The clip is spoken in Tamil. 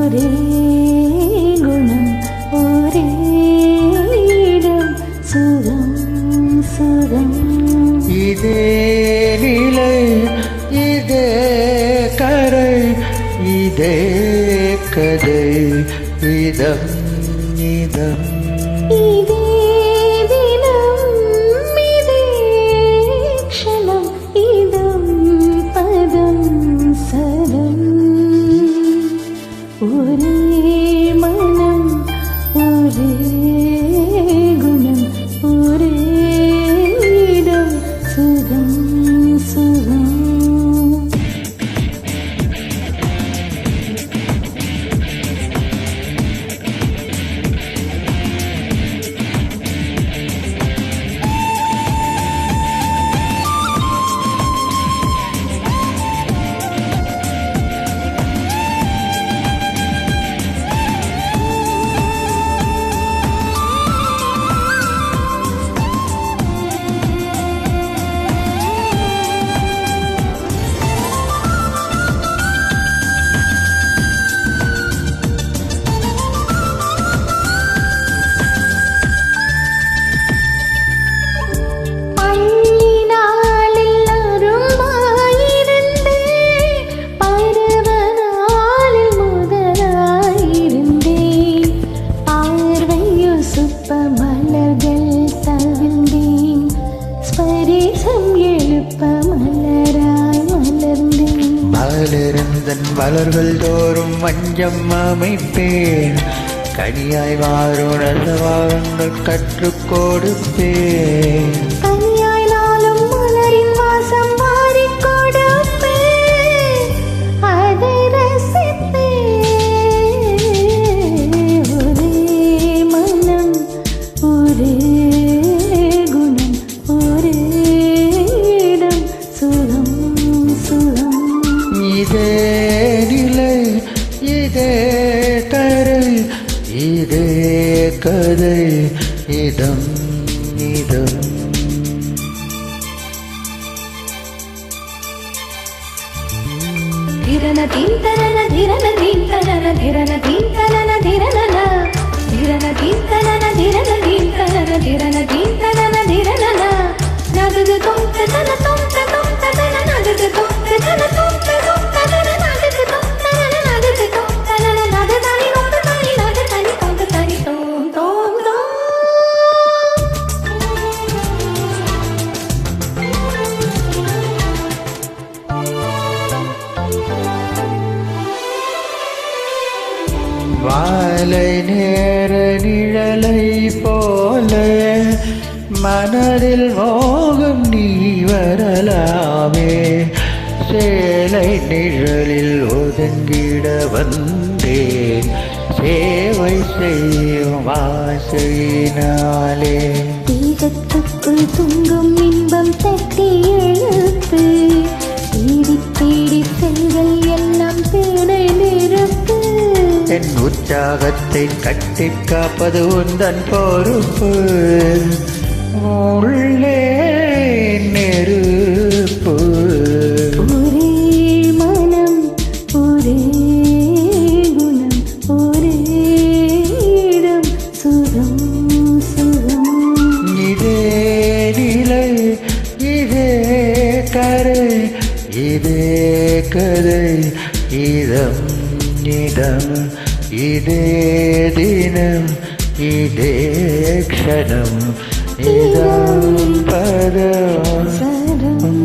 ஒரே குணம் ஒரே இடம் சுகம் சுகம் இதே நிலை இதே கரை இதே கதை இதம் இதம் இதே தினம் இதே க்ஷணம் இதம் பதம் சதம் ஒரே மனம் ஒரே குணம் ஒரே இடம் சுகம் சுகம் மலர்ந்தன் மலர்கள் தோறும் மஞ்சம் அமைப்பேன் கனியாய் மாறும் நல்ல வாரங்கள் கற்றுக் கொடுப்பேன் கனியாய் நாளும் மலரின் வாசம் மாறிக் கொடுப்பேன் அதை ரசிப்பேன் ஒரே மனம் ஒரே குணம் ஒரே இடம் சுகம் சுகம் இதே நிலை இதே கரை இதே கதை இதம் இதம் धिरन तीन्तनन धिरन तीन्तनन धिरन तीन्तनन धिरनन धिरन तीन्तनन धिरन तीन्तनन धिरन तीन्तनन धिरनन नगद तोंत तन तोंत तोंत तन नगद तोंत तन तोंत तोंत तन नगद तोंत तन नगद तोंत तन नगद तनि तोंत तनि नगद तनि तोंत तनि तों तों तों வாலை நேர நிழலை போல மனதில் மோகம் நீ வரலாமே சேலை நிழலில் ஒதுங்கிட வந்தேன் சேவை செய்யும் ஆசையினாலே தீகத்துக்குள் துங்கும் இன்பம் தட்டி எழுப்பு தேடி தேடி செல்கள் எல்லாம் தேடை நிரப்பு என் உற்சாகத்தை கட்டி காப்பது உந்தன் பொறுப்பு உள்ளே நெருப்பு ஒரே மனம் ஒரே குணம் ஒரே இடம் சுகம் சுகம் இதே நிலை இதே கரை இதே கதை இதம் இதம் இதே தினம் இதே க்ஷணம் இதம் பதம் சரம்